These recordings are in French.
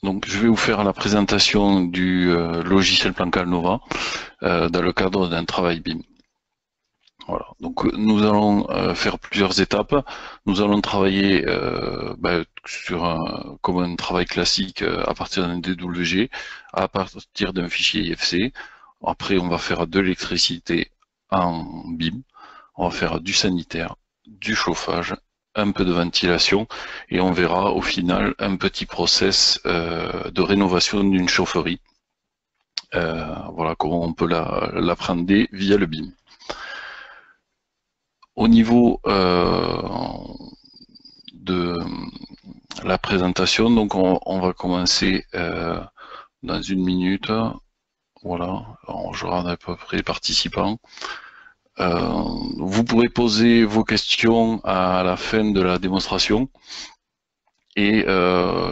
Donc, je vais vous faire la présentation du logiciel Plancal Nova dans le cadre d'un travail BIM. Voilà. Donc, nous allons faire plusieurs étapes. Nous allons travailler comme un travail classique à partir d'un DWG, à partir d'un fichier IFC. Après, on va faire de l'électricité en BIM. On va faire du sanitaire, du chauffage, un peu de ventilation et on verra au final un petit process de rénovation d'une chaufferie. Voilà comment on peut l'appréhender via le BIM. Au niveau de la présentation, donc on va commencer dans une minute. Voilà, alors, je regarde à peu près les participants. Vous pourrez poser vos questions à la fin de la démonstration et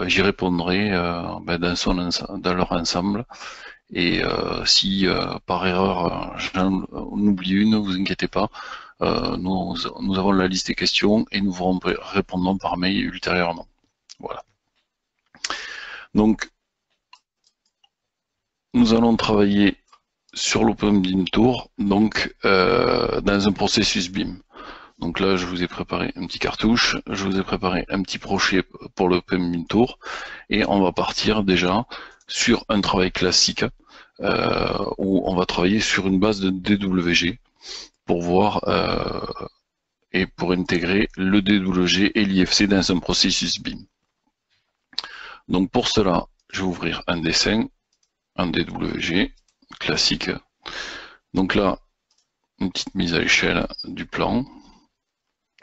j'y répondrai dans leur ensemble. Et si par erreur j'en oublie une, ne vous inquiétez pas, nous avons la liste des questions et nous vous répondrons par mail ultérieurement. Voilà. Donc, nous allons travailler sur l'Open BIM Tour, donc dans un processus BIM. Donc là, je vous ai préparé un petit cartouche, je vous ai préparé un petit projet pour l'Open BIM Tour, et on va partir déjà sur un travail classique où on va travailler sur une base de DWG pour voir et pour intégrer le DWG et l'IFC dans un processus BIM. Donc pour cela, je vais ouvrir un dessin, un DWG classique. Donc là, une petite mise à l'échelle du plan.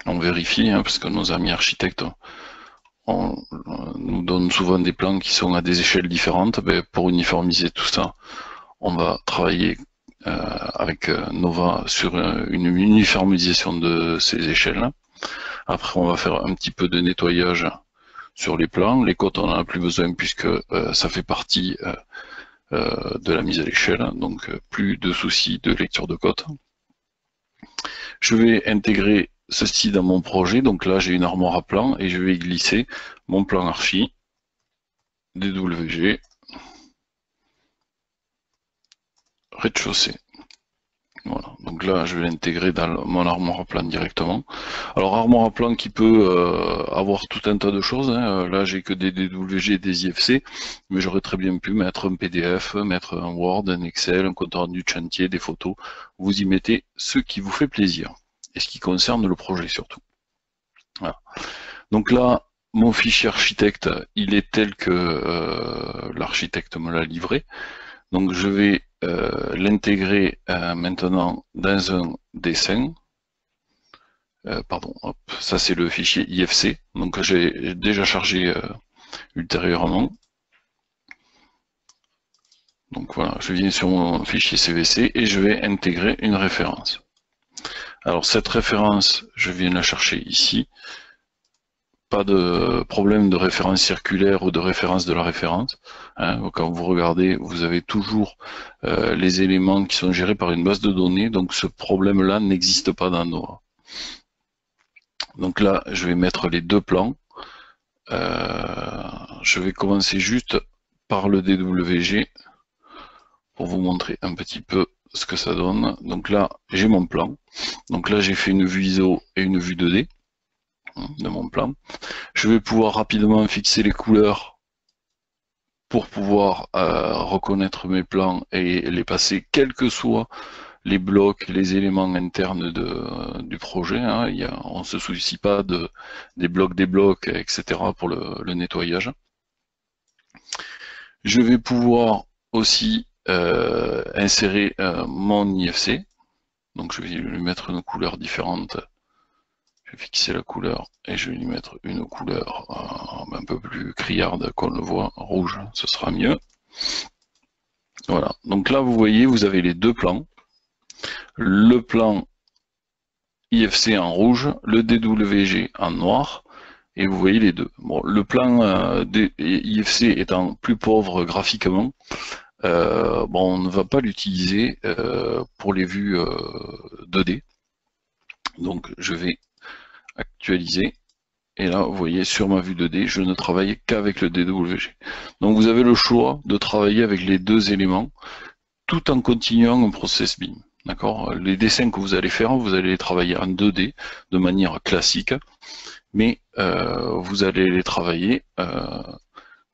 On vérifie, parce que nos amis architectes nous donnent souvent des plans qui sont à des échelles différentes. Pour uniformiser tout ça, on va travailler avec Nova sur une uniformisation de ces échelles. Après, on va faire un petit peu de nettoyage sur les plans. Les côtes, on n'en a plus besoin puisque ça fait partie de la mise à l'échelle, donc plus de soucis de lecture de côtes. Je vais intégrer ceci dans mon projet, donc là j'ai une armoire à plan et je vais glisser mon plan archi, DWG, rez-de-chaussée. Voilà, donc là je vais l'intégrer dans mon armoire à plan directement. Alors armoire à plan qui peut avoir tout un tas de choses, hein. Là j'ai que des DWG et des IFC, mais j'aurais très bien pu mettre un PDF, mettre un Word, un Excel, un compte rendu de chantier, des photos. Vous y mettez ce qui vous fait plaisir, et ce qui concerne le projet surtout. Voilà. Donc là, mon fichier architecte, il est tel que l'architecte me l'a livré. Donc je vais l'intégrer maintenant dans un dessin. Pardon, hop, ça c'est le fichier IFC, donc j'ai déjà chargé ultérieurement. Donc voilà, je viens sur mon fichier CVC et je vais intégrer une référence. Alors cette référence, je viens la chercher ici. Pas de problème de référence circulaire ou de référence de la référence. Hein. Quand vous regardez, vous avez toujours les éléments qui sont gérés par une base de données, donc ce problème-là n'existe pas dans Nova. Donc là, je vais mettre les deux plans. Je vais commencer juste par le DWG pour vous montrer un petit peu ce que ça donne. Donc là, j'ai mon plan. Donc là, j'ai fait une vue ISO et une vue 2D de mon plan. Je vais pouvoir rapidement fixer les couleurs pour pouvoir reconnaître mes plans et les passer, quels que soient les blocs, les éléments internes du projet. Hein. On ne se soucie pas des blocs, etc. pour le nettoyage. Je vais pouvoir aussi insérer mon IFC. Donc je vais lui mettre une couleur différente. Je vais fixer la couleur et je vais lui mettre une couleur un peu plus criarde qu'on le voit, rouge, ce sera mieux. Voilà, donc là vous voyez, vous avez les deux plans. Le plan IFC en rouge, le DWG en noir, et vous voyez les deux. Bon, le plan IFC étant plus pauvre graphiquement, on ne va pas l'utiliser pour les vues 2D. Donc je vais actualiser Et là, vous voyez, sur ma vue 2D, je ne travaille qu'avec le DWG. Donc vous avez le choix de travailler avec les deux éléments, tout en continuant un process BIM. D'accord? Les dessins que vous allez faire, vous allez les travailler en 2D de manière classique, mais vous allez les travailler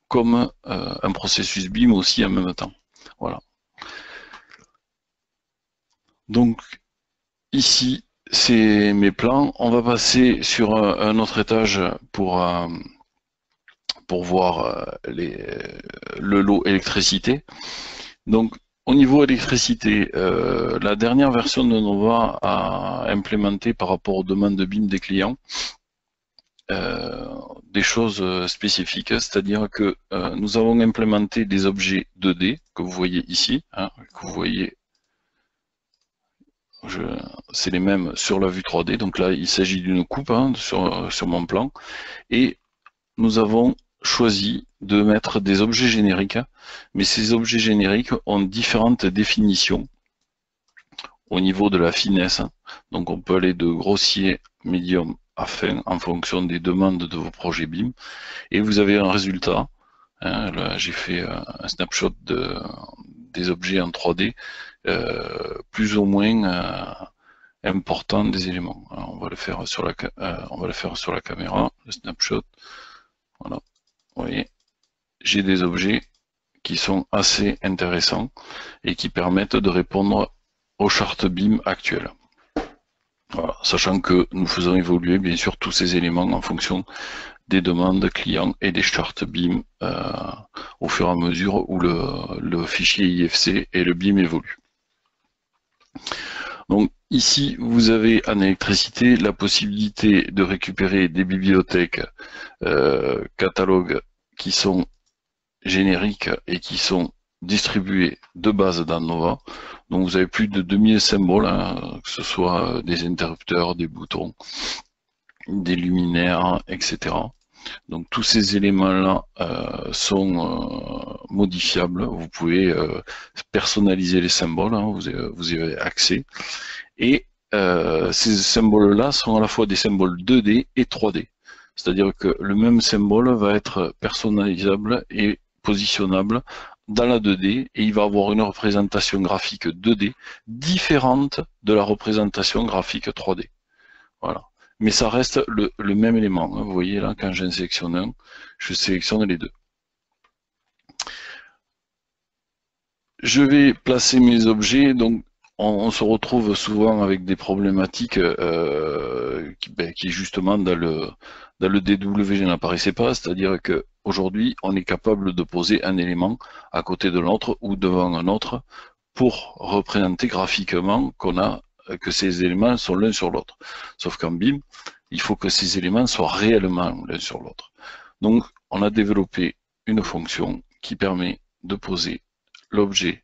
comme un processus BIM aussi en même temps. Voilà. Donc ici, c'est mes plans. On va passer sur un autre étage pour voir le lot électricité. Donc au niveau électricité, la dernière version de Nova a implémenté par rapport aux demandes de BIM des clients des choses spécifiques, c'est-à-dire que nous avons implémenté des objets 2D que vous voyez ici, hein, que vous voyez, c'est les mêmes sur la vue 3D, donc là il s'agit d'une coupe hein, sur mon plan, et nous avons choisi de mettre des objets génériques, mais ces objets génériques ont différentes définitions au niveau de la finesse, donc on peut aller de grossier, médium à fin en fonction des demandes de vos projets BIM, et vous avez un résultat. Hein, là j'ai fait un snapshot des objets en 3D, plus ou moins important des éléments. Alors, on va le faire sur la caméra, le snapshot. Voilà, vous voyez, j'ai des objets qui sont assez intéressants et qui permettent de répondre aux chartes BIM actuelles. Voilà, sachant que nous faisons évoluer bien sûr tous ces éléments en fonction des demandes clients et des chartes BIM au fur et à mesure où le fichier IFC et le BIM évoluent. Donc ici, vous avez en électricité la possibilité de récupérer des bibliothèques catalogues qui sont génériques et qui sont distribués de base dans Nova. Donc vous avez plus de 2000 symboles, hein, que ce soit des interrupteurs, des boutons, des luminaires, etc. Donc tous ces éléments-là sont modifiables. Vous pouvez personnaliser les symboles, hein, vous y avez accès. Et ces symboles-là sont à la fois des symboles 2D et 3D. C'est-à-dire que le même symbole va être personnalisable et positionnable dans la 2D et il va avoir une représentation graphique 2D différente de la représentation graphique 3D. Voilà. Mais ça reste le même élément. Hein. Vous voyez là, quand j'en sélectionne un, je sélectionne les deux. Je vais placer mes objets, donc on se retrouve souvent avec des problématiques qui justement dans le DWG n'apparaissaient pas, c'est-à-dire que aujourd'hui on est capable de poser un élément à côté de l'autre ou devant un autre pour représenter graphiquement que ces éléments sont l'un sur l'autre. Sauf qu'en BIM, il faut que ces éléments soient réellement l'un sur l'autre. Donc on a développé une fonction qui permet de poser l'objet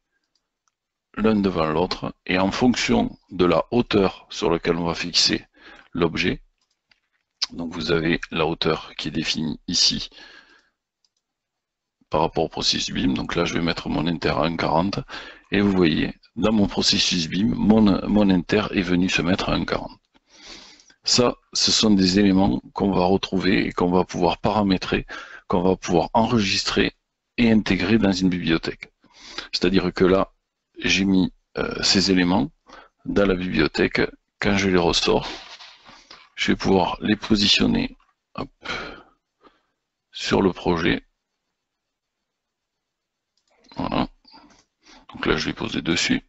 l'un devant l'autre, et en fonction de la hauteur sur laquelle on va fixer l'objet, donc vous avez la hauteur qui est définie ici par rapport au processus BIM, donc là je vais mettre mon inter à 1,40, et vous voyez, dans mon processus BIM, mon inter est venu se mettre à 1,40. Ça, ce sont des éléments qu'on va retrouver et qu'on va pouvoir paramétrer, qu'on va pouvoir enregistrer et intégrer dans une bibliothèque. C'est-à-dire que là, j'ai mis ces éléments dans la bibliothèque. Quand je les ressors, je vais pouvoir les positionner sur le projet. Voilà. Donc là, je vais poser dessus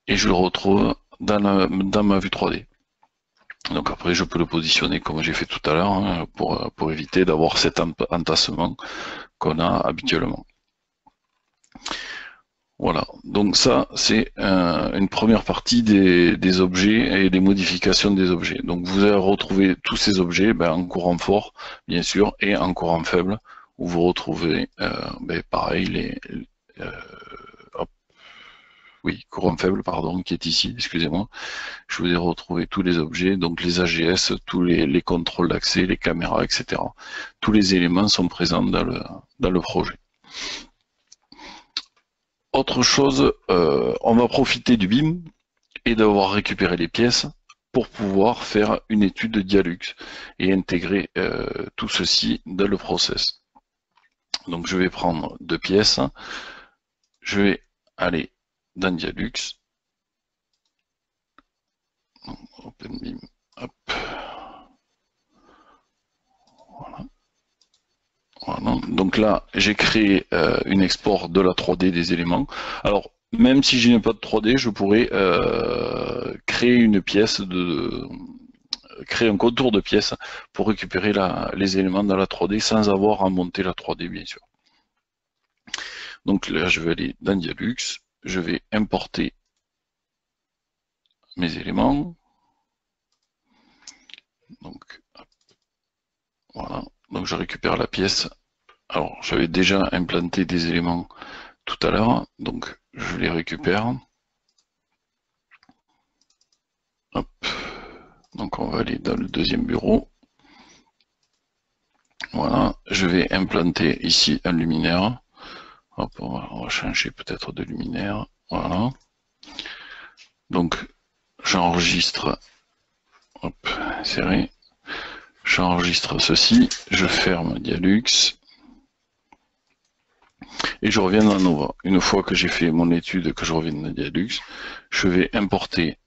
et je le retrouve dans ma vue 3D. Donc après, je peux le positionner comme j'ai fait tout à l'heure hein, pour éviter d'avoir cet entassement qu'on a habituellement. Voilà, donc ça c'est une première partie des objets et des modifications des objets. Donc vous allez retrouver tous ces objets en courant fort, bien sûr, et en courant faible, où vous retrouvez pareil courant faible, pardon, qui est ici, excusez-moi. Je vous ai retrouvé tous les objets, donc les AGS, tous les contrôles d'accès, les caméras, etc. Tous les éléments sont présents dans le projet. Autre chose, on va profiter du BIM et d'avoir récupéré les pièces pour pouvoir faire une étude de Dialux et intégrer tout ceci dans le process. Donc je vais prendre 2 pièces, je vais aller dans Dialux, OpenBeam, hop, voilà. Voilà. Donc là, j'ai créé une export de la 3D des éléments. Alors, même si je n'ai pas de 3D, je pourrais créer une pièce créer un contour de pièce pour récupérer les éléments dans la 3D sans avoir à monter la 3D, bien sûr. Donc là, je vais aller dans Dialux, je vais importer mes éléments. Donc, voilà. Donc je récupère la pièce. Alors, j'avais déjà implanté des éléments tout à l'heure, donc je les récupère. Hop. Donc on va aller dans le deuxième bureau. Voilà, je vais implanter ici un luminaire. Hop, on va changer peut-être de luminaire. Voilà. Donc j'enregistre, hop, serré. J'enregistre ceci, je ferme Dialux et je reviens dans Nova. Une fois que j'ai fait mon étude, que je reviens dans Dialux, je vais importer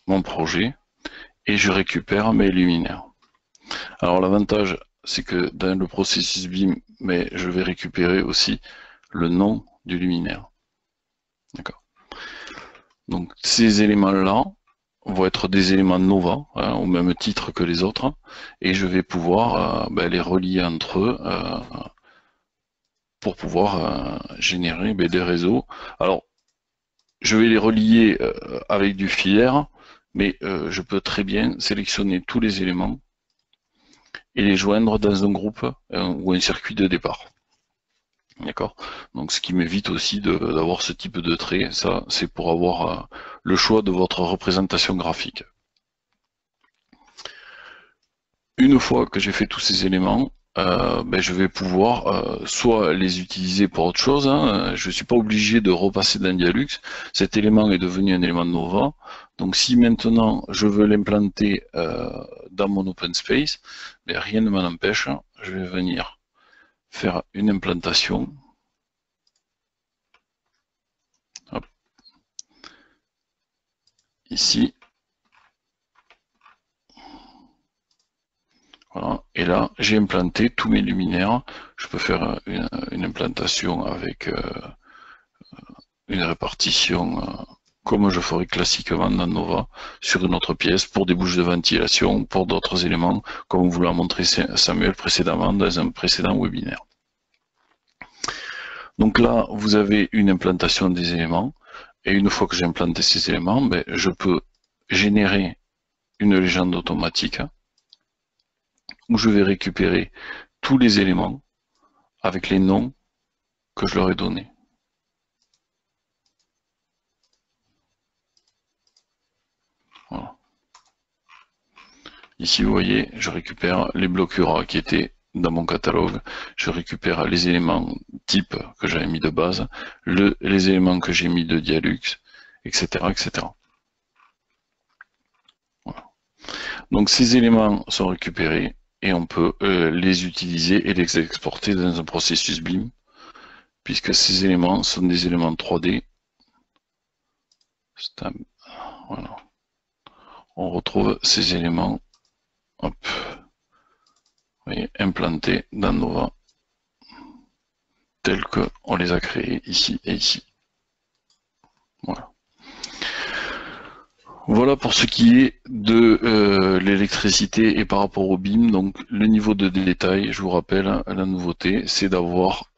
mon projet et je récupère mes luminaires. Alors l'avantage, c'est que dans le processus BIM, mais je vais récupérer aussi le nom du luminaire. D'accord. Donc ces éléments-là vont être des éléments Nova, hein, au même titre que les autres, et je vais pouvoir les relier entre eux pour pouvoir générer des réseaux. Alors, je vais les relier avec du filaire, mais je peux très bien sélectionner tous les éléments et les joindre dans un groupe ou un circuit de départ. D'accord. Donc ce qui m'évite aussi d'avoir ce type de trait. Ça, c'est pour avoir le choix de votre représentation graphique. Une fois que j'ai fait tous ces éléments, je vais pouvoir soit les utiliser pour autre chose. Hein, je ne suis pas obligé de repasser dans Dialux. Cet élément est devenu un élément Nova. Donc si maintenant je veux l'implanter dans mon open space, rien ne m'en empêche. Je vais venir faire une implantation. Hop. Ici. Voilà. Et là, j'ai implanté tous mes luminaires. Je peux faire une implantation avec une répartition comme je ferais classiquement dans Nova sur une autre pièce pour des bouches de ventilation, pour d'autres éléments, comme vous l'a montré Samuel précédemment dans un précédent webinaire. Donc là, vous avez une implantation des éléments. Et une fois que j'ai implanté ces éléments, je peux générer une légende automatique où je vais récupérer tous les éléments avec les noms que je leur ai donnés. Voilà. Ici, vous voyez, je récupère les blocs URA qui étaient dans mon catalogue. Je récupère les éléments type que j'avais mis de base, les éléments que j'ai mis de Dialux, etc. etc. Voilà. Donc ces éléments sont récupérés et on peut les utiliser et les exporter dans un processus BIM, puisque ces éléments sont des éléments 3D. Voilà. On retrouve ces éléments, hop, vous voyez, implantés dans Nova, tels qu'on les a créés ici et ici. Voilà. Voilà pour ce qui est de l'électricité et par rapport au BIM. Donc le niveau de détail, je vous rappelle, la nouveauté, c'est d'avoir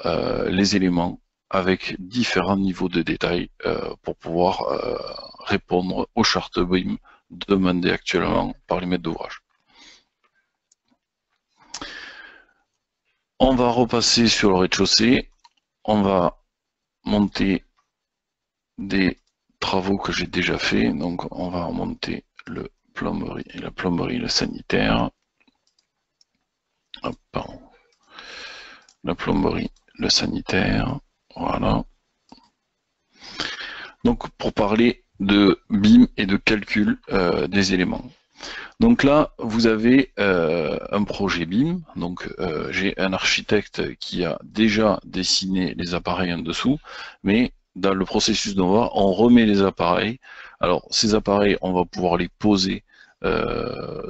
les éléments avec différents niveaux de détail pour pouvoir répondre aux chartes BIM demandées actuellement par les maîtres d'ouvrage. On va repasser sur le rez-de-chaussée. On va monter des travaux que j'ai déjà fait. Donc on va remonter la plomberie, le sanitaire. Hop, pardon. La plomberie, le sanitaire. Voilà. Donc pour parler de BIM et de calcul des éléments. Donc là, vous avez un projet BIM. Donc j'ai un architecte qui a déjà dessiné les appareils en dessous, mais dans le processus Nova, on remet les appareils. Alors ces appareils, on va pouvoir les poser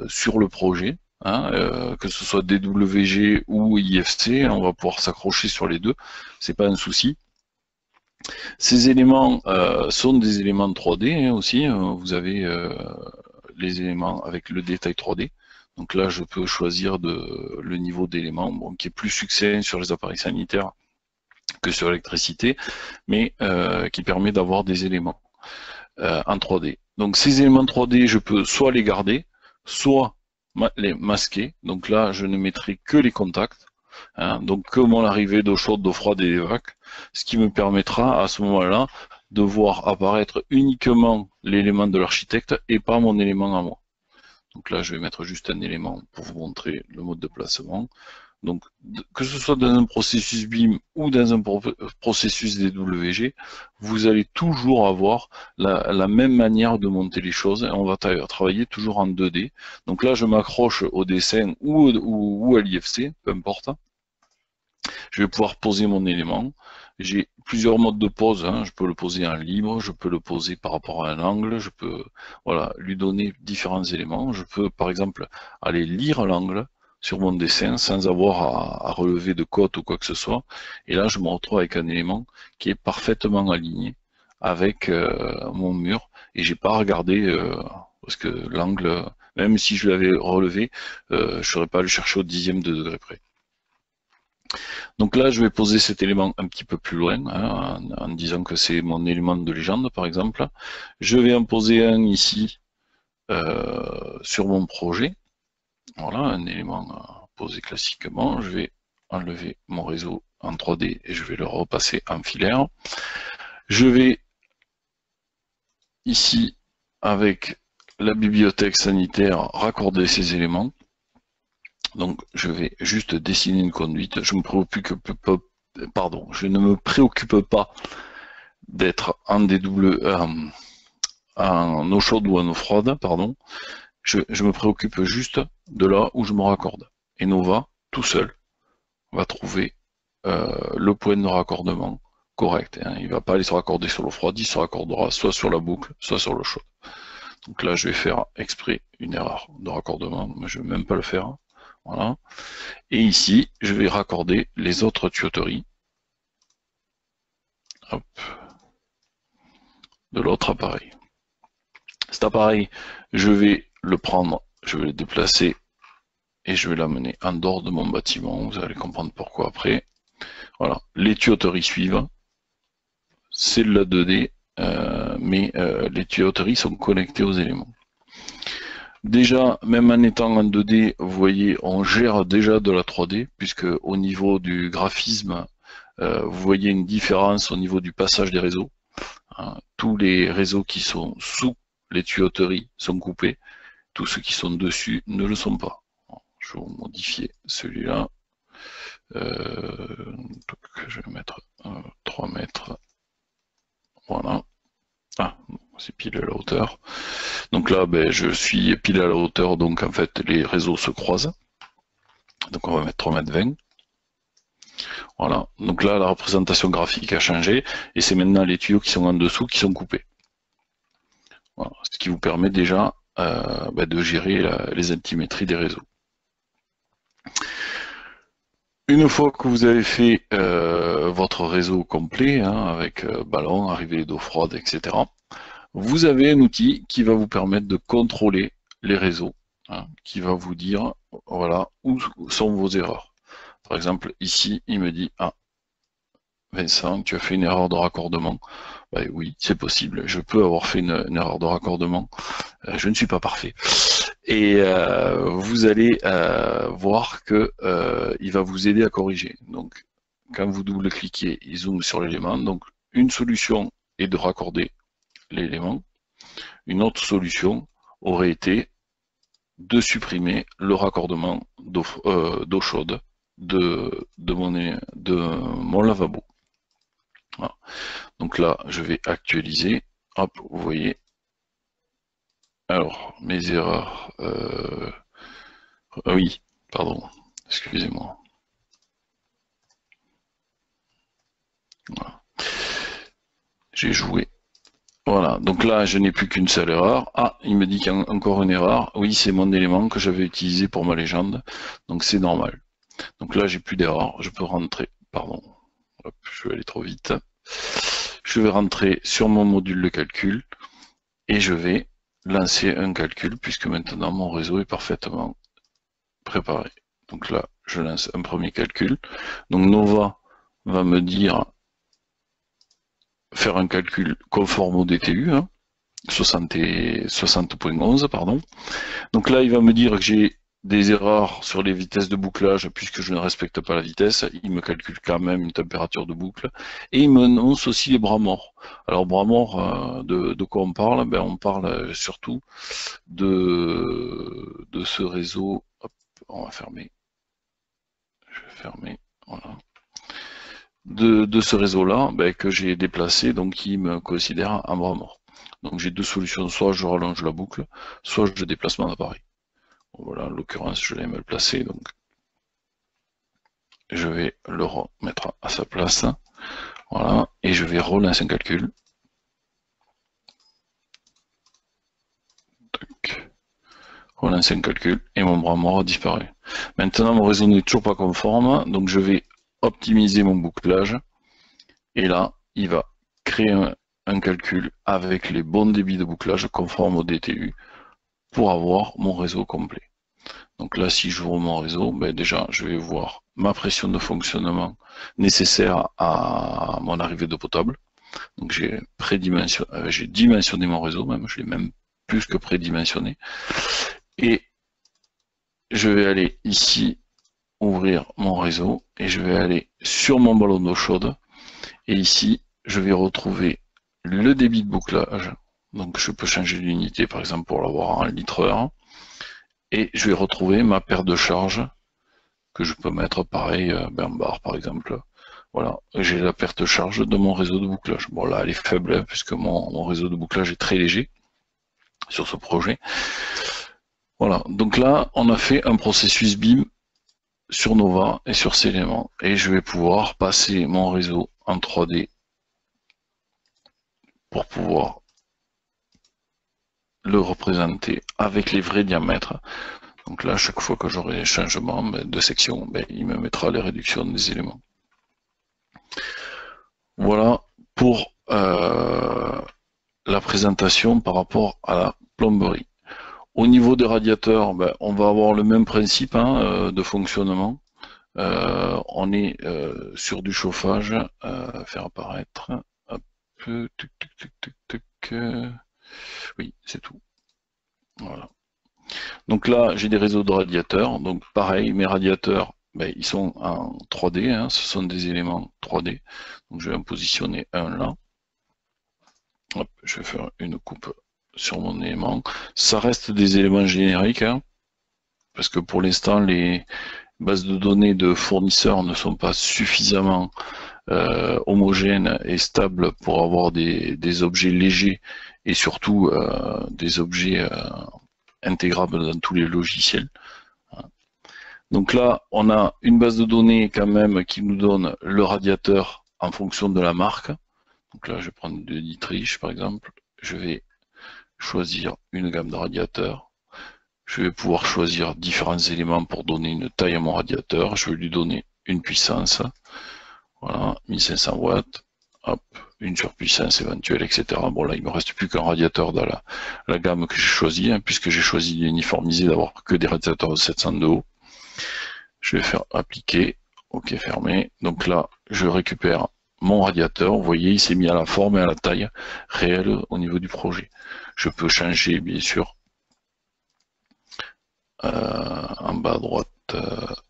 sur le projet, hein, que ce soit DWG ou IFC, on va pouvoir s'accrocher sur les deux, c'est pas un souci. Ces éléments sont des éléments 3D hein, aussi. Vous avez les éléments avec le détail 3D. Donc là, je peux choisir le niveau d'éléments bon, qui est plus succinct sur les appareils sanitaires que sur l'électricité, mais qui permet d'avoir des éléments en 3D. Donc ces éléments 3D, je peux soit les garder, soit les masquer. Donc là, je ne mettrai que les contacts. Hein, donc que mon arrivée d'eau chaude, d'eau froide et d'évac, ce qui me permettra à ce moment-là de voir apparaître uniquement l'élément de l'architecte et pas mon élément à moi. Donc là, je vais mettre juste un élément pour vous montrer le mode de placement. Donc, que ce soit dans un processus BIM ou dans un processus DWG, vous allez toujours avoir la même manière de monter les choses. On va travailler toujours en 2D. Donc là, je m'accroche au dessin ou à l'IFC, peu importe. Je vais pouvoir poser mon élément. J'ai plusieurs modes de pose. Hein. Je peux le poser en libre, je peux le poser par rapport à un angle, je peux voilà, lui donner différents éléments. Je peux par exemple aller lire l'angle sur mon dessin sans avoir à relever de côte ou quoi que ce soit. Et là, je me retrouve avec un élément qui est parfaitement aligné avec mon mur et j'ai pas à regarder parce que l'angle, même si je l'avais relevé, je ne saurais pas le chercher au dixième de degré près. Donc là, je vais poser cet élément un petit peu plus loin, hein, en disant que c'est mon élément de légende, par exemple. Je vais en poser un ici sur mon projet. Voilà, un élément posé classiquement. Je vais enlever mon réseau en 3D et je vais le repasser en filaire. Je vais ici, avec la bibliothèque sanitaire, raccorder ces éléments. Donc je vais juste dessiner une conduite. Je ne me préoccupe pas d'être en en eau chaude ou en eau froide, pardon. Je me préoccupe juste de là où je me raccorde. Et Nova, tout seul, va trouver le point de raccordement correct. Hein. Il ne va pas aller se raccorder sur l'eau froide, il se raccordera soit sur la boucle, soit sur l'eau chaude. Donc là, je vais faire exprès une erreur de raccordement, mais je ne vais même pas le faire. Voilà. Et ici, je vais raccorder les autres tuyauteries. Hop. De l'autre appareil. Cet appareil, je vais le prendre, je vais le déplacer et je vais l'amener en dehors de mon bâtiment. Vous allez comprendre pourquoi après. Voilà, les tuyauteries suivent. C'est de la 2D, mais les tuyauteries sont connectées aux éléments. Déjà, même en étant en 2D, vous voyez, on gère déjà de la 3D, puisque au niveau du graphisme, vous voyez une différence au niveau du passage des réseaux. Hein, tous les réseaux qui sont sous les tuyauteries sont coupés, tous ceux qui sont dessus ne le sont pas. Je vais vous modifier celui-là. Je vais mettre 3 mètres. Voilà. Ah, c'est pile à la hauteur. Donc là, ben, je suis pile à la hauteur, donc en fait, les réseaux se croisent. Donc on va mettre 3 mètres 20. Voilà. Donc là, la représentation graphique a changé, et c'est maintenant les tuyaux qui sont en dessous qui sont coupés. Voilà. Ce qui vous permet déjà de gérer les altimétries des réseaux. Une fois que vous avez fait votre réseau complet, hein, avec ballon, arrivée d'eau froide, etc., vous avez un outil qui va vous permettre de contrôler les réseaux, hein, qui va vous dire voilà où sont vos erreurs. Par exemple, ici, il me dit ah, Vincent, tu as fait une erreur de raccordement. Ben oui, c'est possible. Je peux avoir fait une erreur de raccordement. Je ne suis pas parfait. Et vous allez voir que il va vous aider à corriger. Donc, quand vous double-cliquez, il zoome sur l'élément. Donc, une solution est de raccorder l'élément. Une autre solution aurait été de supprimer le raccordement d'eau chaude de mon lavabo. Voilà. Donc là, je vais actualiser. Hop, vous voyez, Alors, mes erreurs. Ah oui, pardon, excusez-moi. Voilà. J'ai joué. Voilà, donc là, je n'ai plus qu'une seule erreur. Ah, il me dit qu'il y a encore une erreur. Oui, c'est mon élément que j'avais utilisé pour ma légende, donc c'est normal. Donc là, j'ai plus d'erreur. Je peux rentrer. Pardon, hop, je vais aller trop vite. Je vais rentrer sur mon module de calcul et je vais lancer un calcul puisque maintenant mon réseau est parfaitement préparé. Donc là, je lance un premier calcul. Donc Nova va me dire faire un calcul conforme au DTU, hein, 60.11, pardon. Donc là, il va me dire que j'ai des erreurs sur les vitesses de bouclage puisque je ne respecte pas la vitesse. Il me calcule quand même une température de boucle et il m'annonce aussi les bras morts. Alors bras morts, de quoi on parle? Ben, on parle surtout de ce réseau. Hop, on va fermer. Je vais fermer. Voilà. De ce réseau-là, ben, que j'ai déplacé, donc qui me considère un bras mort. Donc j'ai deux solutions, soit je rallonge la boucle, soit je déplace mon appareil. Voilà, en l'occurrence, je l'ai mal placé, donc je vais le remettre à sa place. Voilà, et je vais relancer un calcul. Relancer un calcul, et mon bras mort a disparu. Maintenant, mon réseau n'est toujours pas conforme, donc je vais optimiser mon bouclage, et là, il va créer un calcul avec les bons débits de bouclage conformes au DTU pour avoir mon réseau complet. Donc là, si j'ouvre mon réseau, ben déjà, je vais voir ma pression de fonctionnement nécessaire à mon arrivée d'eau potable. Donc j'ai dimensionné mon réseau, même, je l'ai même plus que prédimensionné. Et je vais aller ici, ouvrir mon réseau, et je vais aller sur mon ballon d'eau chaude. Et ici, je vais retrouver le débit de bouclage. Donc je peux changer d'unité, par exemple, pour l'avoir en litre-heure. Et je vais retrouver ma perte de charge que je peux mettre pareil, en barre par exemple. Voilà, j'ai la perte de charge de mon réseau de bouclage. Bon là elle est faible hein, puisque mon réseau de bouclage est très léger sur ce projet. Voilà, donc là on a fait un processus BIM sur Nova et sur ces éléments. Et je vais pouvoir passer mon réseau en 3D pour pouvoir le représenter avec les vrais diamètres. Donc là, à chaque fois que j'aurai des changements de section, il me mettra les réductions des éléments. Voilà pour la présentation par rapport à la plomberie. Au niveau des radiateurs, on va avoir le même principe hein, de fonctionnement. On est sur du chauffage, faire apparaître. Hop, oui, c'est tout. Voilà. Donc là, j'ai des réseaux de radiateurs. Donc pareil, mes radiateurs, ils sont en 3D. Hein, ce sont des éléments 3D. Donc je vais en positionner un là. Hop, je vais faire une coupe sur mon élément. Ça reste des éléments génériques, hein, parce que pour l'instant, les bases de données de fournisseurs ne sont pas suffisamment homogènes et stables pour avoir des objets légers et surtout des objets intégrables dans tous les logiciels. Donc là, on a une base de données quand même qui nous donne le radiateur en fonction de la marque. Donc là, je vais prendre de Dietrich par exemple. Je vais choisir une gamme de radiateurs. Je vais pouvoir choisir différents éléments pour donner une taille à mon radiateur. Je vais lui donner une puissance. Voilà, 1500 watts. Hop, une surpuissance éventuelle, etc. Bon là, il me reste plus qu'un radiateur dans la gamme que j'ai choisie, hein, puisque j'ai choisi d'uniformiser, d'avoir que des radiateurs de 700 de haut. Je vais faire appliquer, ok fermé. Donc là, je récupère mon radiateur. Vous voyez, il s'est mis à la forme et à la taille réelle au niveau du projet. Je peux changer, bien sûr, en bas à droite,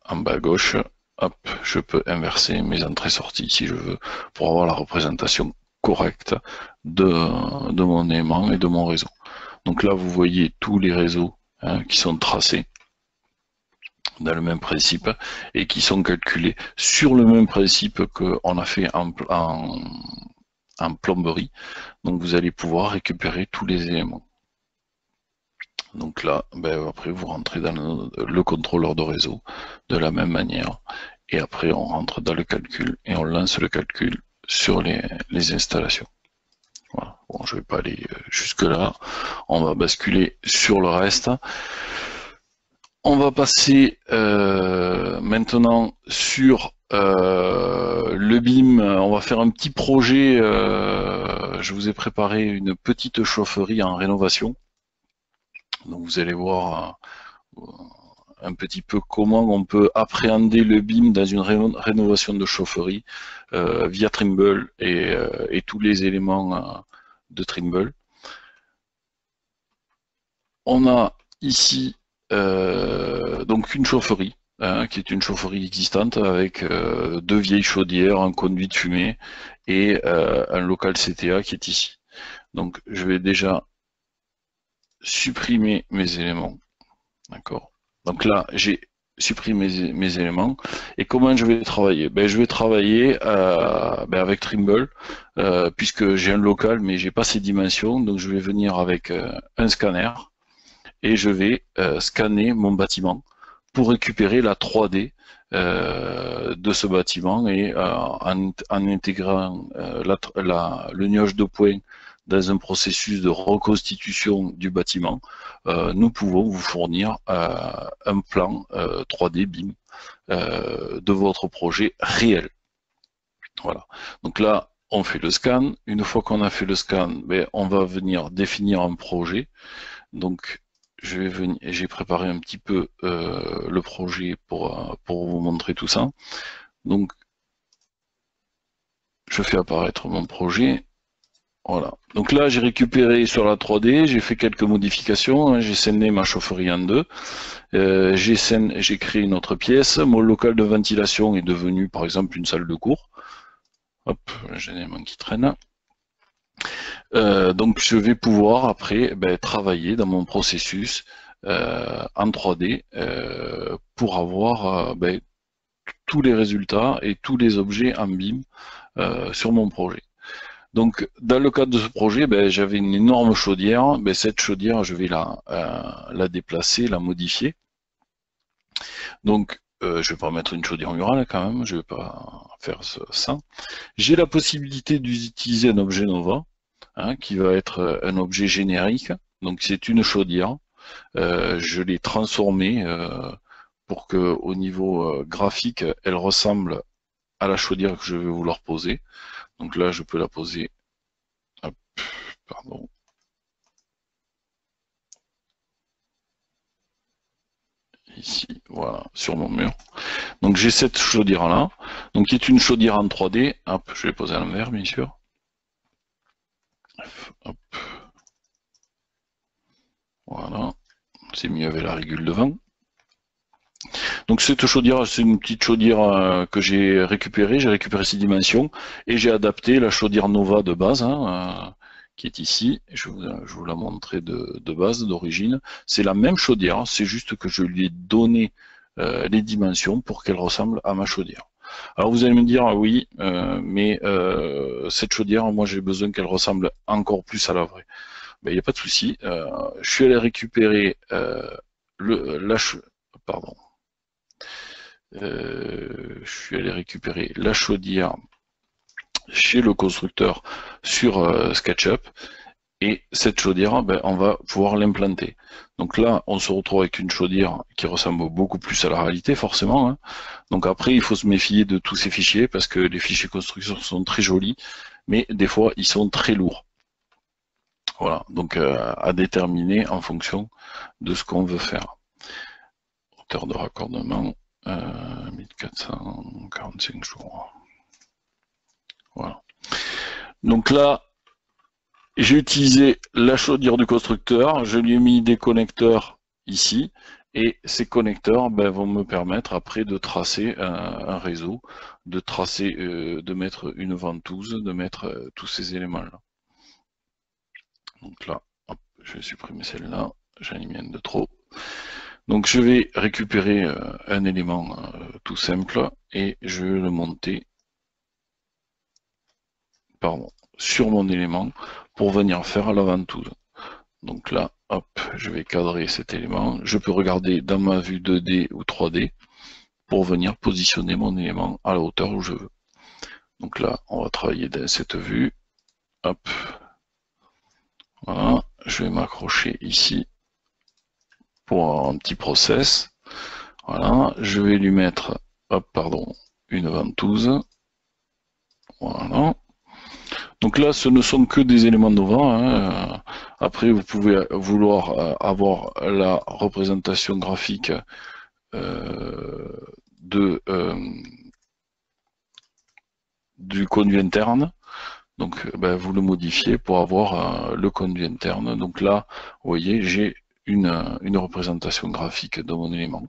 en bas à gauche. Hop, je peux inverser mes entrées-sorties si je veux, pour avoir la représentation correcte de mon aimant et de mon réseau. Donc là, vous voyez tous les réseaux hein, qui sont tracés dans le même principe et qui sont calculés sur le même principe qu'on a fait en plomberie. Donc vous allez pouvoir récupérer tous les éléments. Donc là, après vous rentrez dans le contrôleur de réseau de la même manière. Et après on rentre dans le calcul et on lance le calcul sur les installations. Voilà. Bon, je ne vais pas aller jusque là. On va basculer sur le reste. On va passer maintenant sur le BIM. On va faire un petit projet. Je vous ai préparé une petite chaufferie en rénovation. Donc vous allez voir un petit peu comment on peut appréhender le BIM dans une rénovation de chaufferie via Trimble et tous les éléments de Trimble. On a ici donc une chaufferie, qui est une chaufferie existante avec deux vieilles chaudières, un conduit de fumée et un local CTA qui est ici. Donc je vais déjà supprimer mes éléments. D'accord. Donc là, j'ai supprimé mes éléments. Et comment je vais travailler? Je vais travailler avec Trimble, puisque j'ai un local, mais j'ai pas ces dimensions. Donc je vais venir avec un scanner et je vais scanner mon bâtiment pour récupérer la 3D de ce bâtiment et en intégrant le nuage de points dans un processus de reconstitution du bâtiment, nous pouvons vous fournir un plan 3D BIM de votre projet réel. Voilà. Donc là, on fait le scan. Une fois qu'on a fait le scan, on va venir définir un projet. Donc, j'ai préparé un petit peu le projet pour vous montrer tout ça. Donc, je fais apparaître mon projet. Voilà. Donc là, j'ai récupéré sur la 3D, j'ai fait quelques modifications, hein, j'ai scindé ma chaufferie en deux, j'ai créé une autre pièce, mon local de ventilation est devenu par exemple une salle de cours. Hop, j'ai un élément qui traîne. Donc je vais pouvoir après travailler dans mon processus en 3D pour avoir tous les résultats et tous les objets en BIM sur mon projet. Donc, dans le cadre de ce projet, j'avais une énorme chaudière. Cette chaudière, je vais la déplacer, la modifier. Donc, je ne vais pas mettre une chaudière murale quand même, je ne vais pas faire ça. J'ai la possibilité d'utiliser un objet Nova, hein, qui va être un objet générique. Donc, c'est une chaudière. Je l'ai transformée pour que, au niveau graphique, elle ressemble à la chaudière que je vais vouloir poser. Donc là, je peux la poser, hop, pardon, ici, voilà, sur mon mur. Donc j'ai cette chaudière là, donc qui est une chaudière en 3D. Hop, je vais poser à l'envers, bien sûr. Hop. Voilà, c'est mieux avec la régule de vent. Donc cette chaudière, c'est une petite chaudière que j'ai récupéré ses dimensions et j'ai adapté la chaudière Nova de base, hein, qui est ici. Je vais vous la montrer de base, d'origine. C'est la même chaudière, c'est juste que je lui ai donné les dimensions pour qu'elle ressemble à ma chaudière. Alors vous allez me dire, oui, mais cette chaudière, moi j'ai besoin qu'elle ressemble encore plus à la vraie. Il n'y a pas de souci. Je suis allé récupérer pardon. Je suis allé récupérer la chaudière chez le constructeur sur SketchUp et cette chaudière, on va pouvoir l'implanter. Donc là, on se retrouve avec une chaudière qui ressemble beaucoup plus à la réalité, forcément, hein. Donc après, il faut se méfier de tous ces fichiers parce que les fichiers construction sont très jolis, mais des fois, ils sont très lourds. Voilà, donc à déterminer en fonction de ce qu'on veut faire. Hauteur de raccordement, 1445 jours. Voilà. Donc là, j'ai utilisé la chaudière du constructeur, je lui ai mis des connecteurs ici, et ces connecteurs vont me permettre après de tracer un réseau, de tracer, de mettre une ventouse, de mettre tous ces éléments-là. Donc là, hop, je vais supprimer celle-là, j'en ai mis une de trop. Donc je vais récupérer un élément tout simple et je vais le monter sur mon élément pour venir faire la ventouse. Donc là, hop, je vais cadrer cet élément. Je peux regarder dans ma vue 2D ou 3D pour venir positionner mon élément à la hauteur où je veux. Donc là, on va travailler dans cette vue. Hop. Voilà. Je vais m'accrocher ici pour un petit process. Voilà. Je vais lui mettre, hop, pardon, une ventouse. Voilà. Donc là, ce ne sont que des éléments Nova. Hein. Après, vous pouvez vouloir avoir la représentation graphique du conduit interne. Donc, vous le modifiez pour avoir le conduit interne. Donc là, vous voyez, j'ai une représentation graphique de mon élément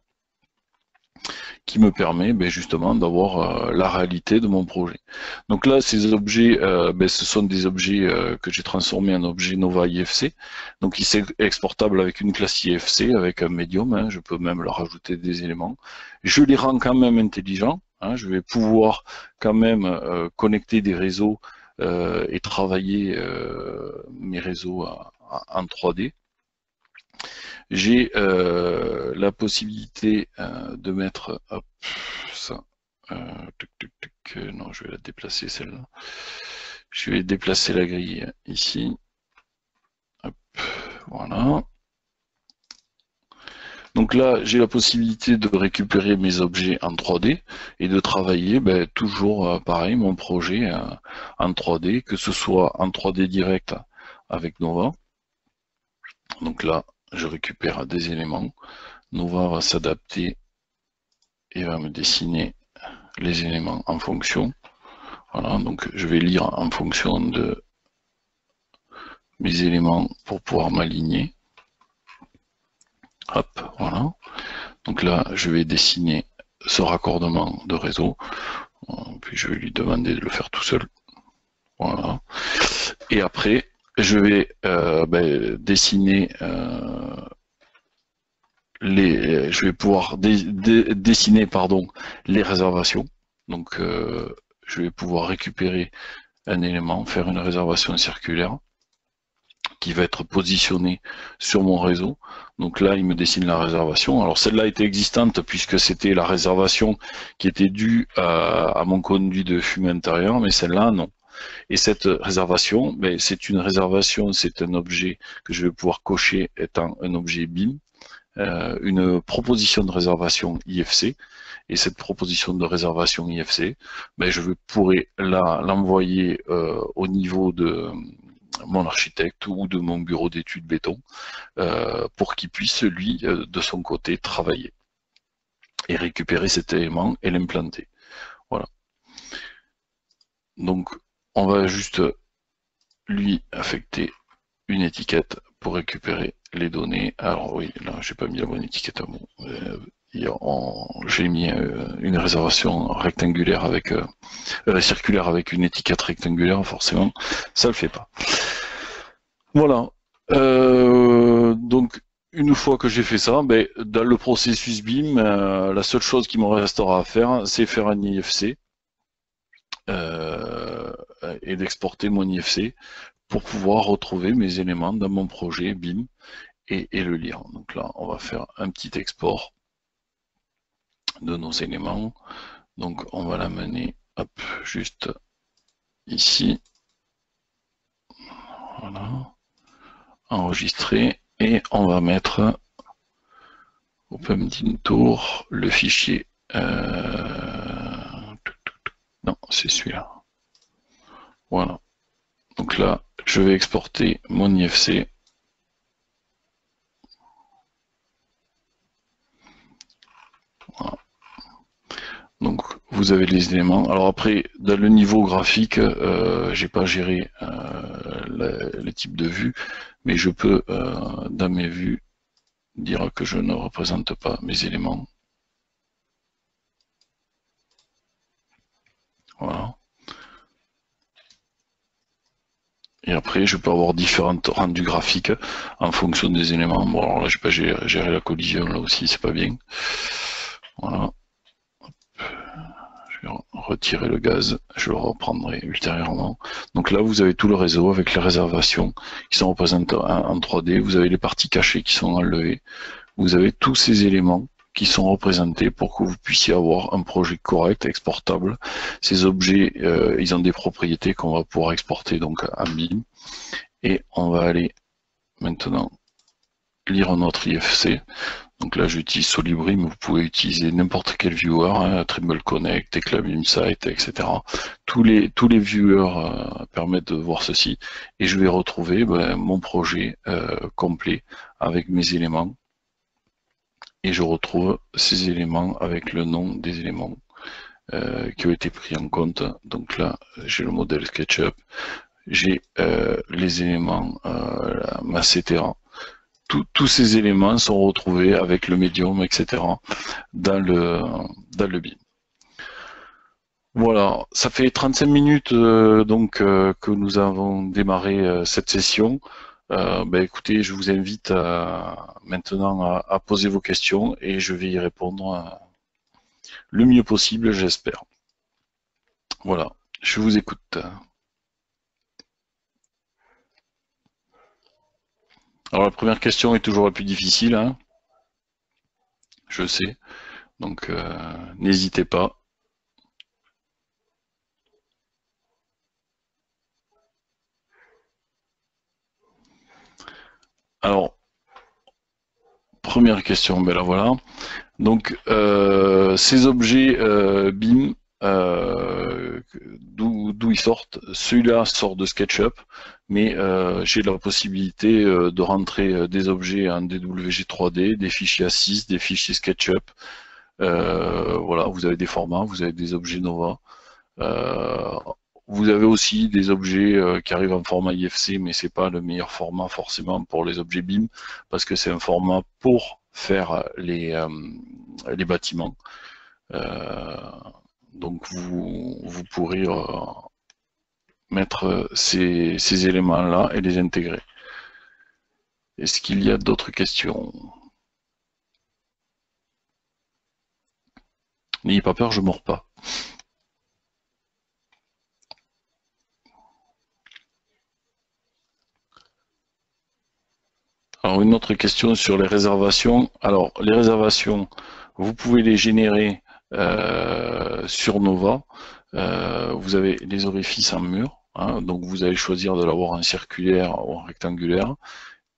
qui me permet justement d'avoir la réalité de mon projet. Donc là, ces objets, ce sont des objets que j'ai transformés en objets Nova IFC. Donc, il est exportable avec une classe IFC, avec un médium. Hein, je peux même leur ajouter des éléments. Je les rends quand même intelligents. Hein, je vais pouvoir quand même connecter des réseaux et travailler mes réseaux en 3D. J'ai la possibilité de mettre hop, ça. Non, je vais la déplacer celle-là. Je vais déplacer la grille ici. Hop, voilà. Donc là, j'ai la possibilité de récupérer mes objets en 3D et de travailler toujours pareil, mon projet en 3D, que ce soit en 3D direct avec Nova. Donc là, je récupère des éléments. Nova va s'adapter et va me dessiner les éléments en fonction. Voilà, donc je vais lire en fonction de mes éléments pour pouvoir m'aligner. Hop, voilà. Donc là, je vais dessiner ce raccordement de réseau. Puis je vais lui demander de le faire tout seul. Voilà. Et après, je vais dessiner je vais pouvoir dessiner les réservations. Donc je vais pouvoir récupérer un élément, faire une réservation circulaire qui va être positionnée sur mon réseau. Donc là, il me dessine la réservation. Alors celle-là était existante puisque c'était la réservation qui était due à mon conduit de fumée intérieur, mais celle-là, non. Et cette réservation, c'est une réservation, c'est un objet que je vais pouvoir cocher étant un objet BIM, une proposition de réservation IFC. Et cette proposition de réservation IFC, je pourrais l'envoyer au niveau de mon architecte ou de mon bureau d'études béton pour qu'il puisse, lui, de son côté, travailler et récupérer cet élément et l'implanter. Voilà. Donc, on va juste lui affecter une étiquette pour récupérer les données. Alors oui, là, j'ai pas mis la bonne étiquette à moi. J'ai mis une réservation rectangulaire avec circulaire avec une étiquette rectangulaire, forcément, ça le fait pas. Voilà. Donc une fois que j'ai fait ça, dans le processus BIM, la seule chose qui me restera à faire, c'est faire un IFC et d'exporter mon IFC pour pouvoir retrouver mes éléments dans mon projet BIM et le lire. Donc là, on va faire un petit export de nos éléments. Donc on va l'amener juste ici. Voilà. Enregistrer et on va mettre OpenDynTour le fichier. Non, c'est celui-là. Voilà. Donc là, je vais exporter mon IFC. Voilà. Donc vous avez les éléments. Alors après, dans le niveau graphique, j'ai pas géré les types de vues, mais je peux dans mes vues dire que je ne représente pas mes éléments. Voilà. Et après, je peux avoir différents rendus graphiques en fonction des éléments. Bon, alors là, je n'ai pas géré la collision, là aussi, c'est pas bien. Voilà. Je vais retirer le gaz, je le reprendrai ultérieurement. Donc là, vous avez tout le réseau avec les réservations qui sont représentées en 3D. Vous avez les parties cachées qui sont enlevées. Vous avez tous ces éléments qui sont représentés pour que vous puissiez avoir un projet correct, exportable. Ces objets, ils ont des propriétés qu'on va pouvoir exporter donc à BIM. Et on va aller maintenant lire notre IFC. Donc là, j'utilise Solibri, mais vous pouvez utiliser n'importe quel viewer, hein, Trimble Connect, Tecla BIMsite, etc. Tous les viewers permettent de voir ceci. Et je vais retrouver mon projet complet avec mes éléments. Et je retrouve ces éléments avec le nom des éléments qui ont été pris en compte. Donc là, j'ai le modèle SketchUp, j'ai les éléments Macetera. Tous ces éléments sont retrouvés avec le médium, etc. dans le BIM. Voilà, ça fait 35 minutes que nous avons démarré cette session. Écoutez, je vous invite maintenant à poser vos questions et je vais y répondre le mieux possible, j'espère. Voilà, je vous écoute. Alors la première question est toujours la plus difficile, hein, je sais, donc n'hésitez pas. Alors, première question, ben là voilà. Donc ces objets BIM, d'où ils sortent, celui-là sort de SketchUp, mais j'ai la possibilité de rentrer des objets en DWG 3D, des fichiers A6, des fichiers SketchUp. Voilà, vous avez des formats, vous avez des objets Nova. Vous avez aussi des objets qui arrivent en format IFC, mais c'est pas le meilleur format forcément pour les objets BIM, parce que c'est un format pour faire les bâtiments. Donc vous pourrez mettre ces éléments-là et les intégrer. Est-ce qu'il y a d'autres questions? N'ayez pas peur, je mords pas. Alors une autre question sur les réservations. Alors les réservations, vous pouvez les générer sur Nova. Vous avez les orifices en mur, hein, donc vous allez choisir de l'avoir en circulaire ou en rectangulaire.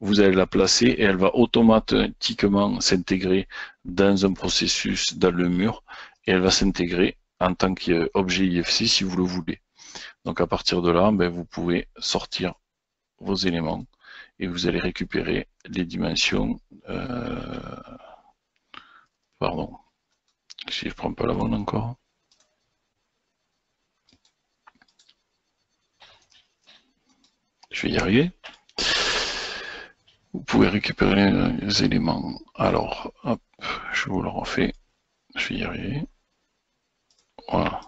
Vous allez la placer et elle va automatiquement s'intégrer dans un processus dans le mur et elle va s'intégrer en tant qu'objet IFC si vous le voulez. Donc à partir de là, vous pouvez sortir vos éléments et vous allez récupérer les dimensions. Pardon, si je ne prends pas la bonne encore. Je vais y arriver. Vous pouvez récupérer les éléments. Alors, hop, je vous le refais. Je vais y arriver. Voilà.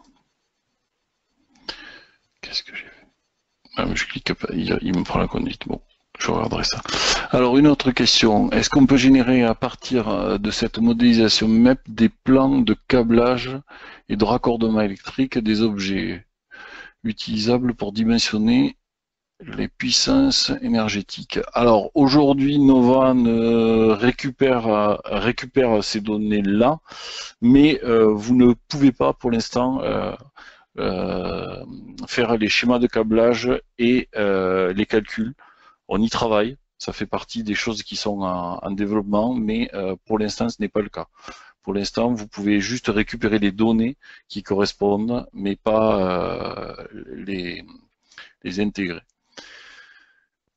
Qu'est-ce que j'ai fait? Ah, mais je clique pas, il me prend la conduite. Bon, je regarderai ça. Alors, une autre question. Est-ce qu'on peut générer à partir de cette modélisation MEP des plans de câblage et de raccordement électrique des objets utilisables pour dimensionner les puissances énergétiques? Alors aujourd'hui, Nova récupère ces données-là, mais vous ne pouvez pas pour l'instant faire les schémas de câblage et les calculs. On y travaille, ça fait partie des choses qui sont en développement, mais pour l'instant, ce n'est pas le cas. Pour l'instant, vous pouvez juste récupérer les données qui correspondent, mais pas les intégrer.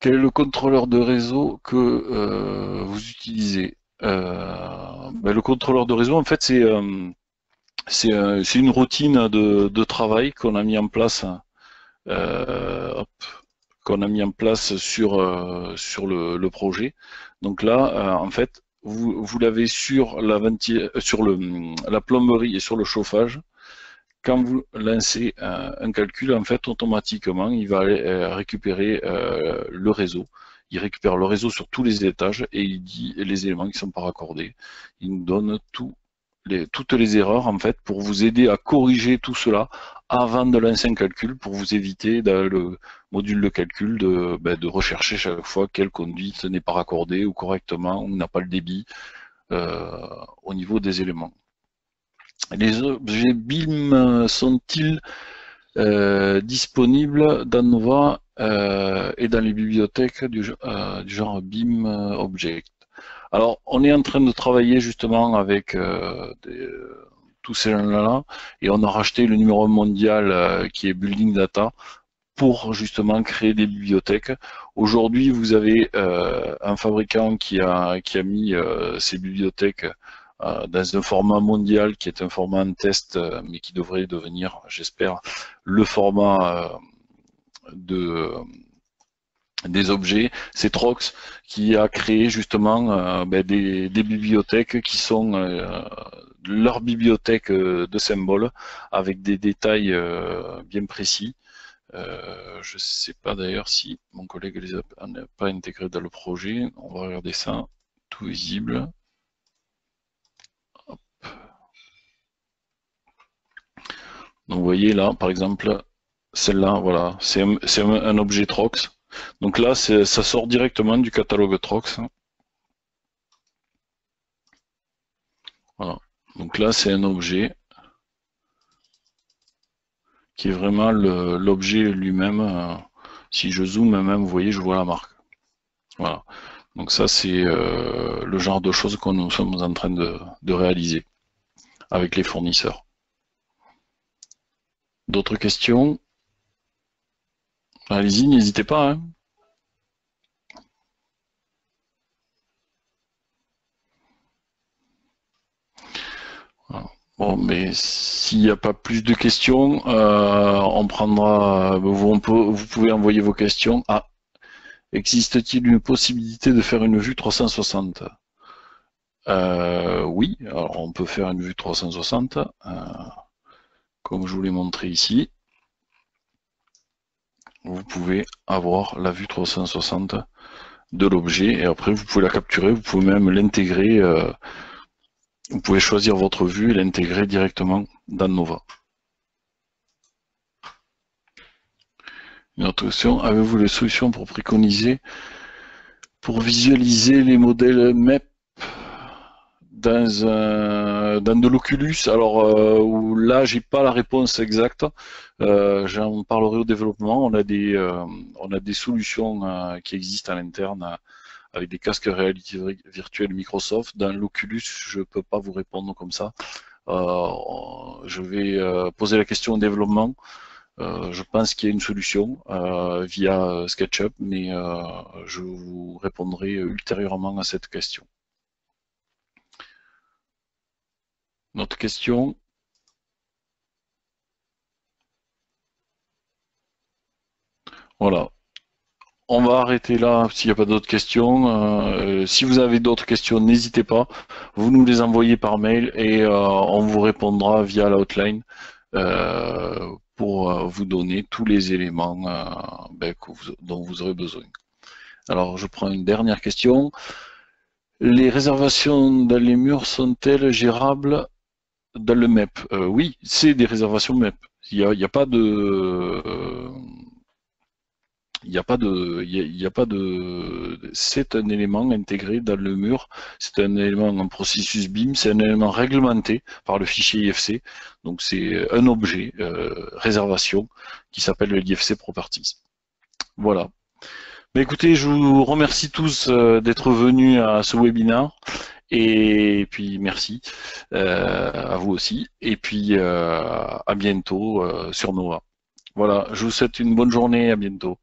Quel est le contrôleur de réseau que vous utilisez? Le contrôleur de réseau, en fait, c'est une routine de travail qu'on a mis en place, sur le projet. Donc là, en fait, vous l'avez sur la plomberie et sur le chauffage. Quand vous lancez un calcul, en fait, automatiquement, il va récupérer le réseau. Il récupère le réseau sur tous les étages et il dit les éléments qui ne sont pas raccordés. Il nous donne tous toutes les erreurs en fait pour vous aider à corriger tout cela avant de lancer un calcul, pour vous éviter dans le module de calcul de rechercher chaque fois quelle conduite n'est pas raccordée ou correctement ou n'a pas le débit au niveau des éléments. Les objets BIM sont-ils disponibles dans Nova et dans les bibliothèques du genre BIM Object? Alors, on est en train de travailler justement avec tous ces gens-là, et on a racheté le numéro mondial qui est Building Data pour justement créer des bibliothèques. Aujourd'hui, vous avez un fabricant qui a mis ces bibliothèques dans un format mondial qui est un format en test, mais qui devrait devenir, j'espère, le format des objets. C'est Trox qui a créé justement des bibliothèques qui sont leur bibliothèque de symboles avec des détails bien précis. Je ne sais pas d'ailleurs si mon collègue les a pas intégrés dans le projet. On va regarder ça, tout visible. Hop. Donc vous voyez là, par exemple, celle-là, voilà, c'est un objet Trox. Donc là, ça sort directement du catalogue Trox. Voilà. Donc là, c'est un objet qui est vraiment l'objet lui-même. Si je zoome même, vous voyez, je vois la marque. Voilà. Donc ça, c'est le genre de choses que nous sommes en train de réaliser avec les fournisseurs. D'autres questions? Allez-y, n'hésitez pas. Hein. Voilà. Bon, mais s'il n'y a pas plus de questions, on prendra. Vous pouvez envoyer vos questions. Ah, existe-t-il une possibilité de faire une vue 360? Oui, alors on peut faire une vue 360, comme je vous l'ai montré ici. Vous pouvez avoir la vue 360 de l'objet et après vous pouvez la capturer, vous pouvez même l'intégrer, vous pouvez choisir votre vue et l'intégrer directement dans Nova. Une autre question, avez-vous les solutions pour préconiser, pour visualiser les modèles MEP dans de l'Oculus? Alors là, j'ai pas la réponse exacte. J'en parlerai au développement. On a des solutions qui existent à l'interne avec des casques réalité virtuelle Microsoft. Dans l'Oculus, je peux pas vous répondre comme ça. Je vais poser la question au développement. Je pense qu'il y a une solution via SketchUp, mais je vous répondrai ultérieurement à cette question. Notre question? Voilà. On va arrêter là s'il n'y a pas d'autres questions. Si vous avez d'autres questions, n'hésitez pas. Vous nous les envoyez par mail et on vous répondra via l'outline pour vous donner tous les éléments dont vous aurez besoin. Alors, je prends une dernière question. Les réservations dans les murs sont-elles gérables dans le MEP? Oui, c'est des réservations MEP. Il n'y a pas de... c'est un élément intégré dans le mur, c'est un élément en processus BIM, c'est un élément réglementé par le fichier IFC, donc c'est un objet, réservation, qui s'appelle le IFC Properties. Voilà. Mais écoutez, je vous remercie tous d'être venus à ce webinaire, et puis merci à vous aussi, et puis à bientôt sur Nova. Voilà, je vous souhaite une bonne journée, à bientôt.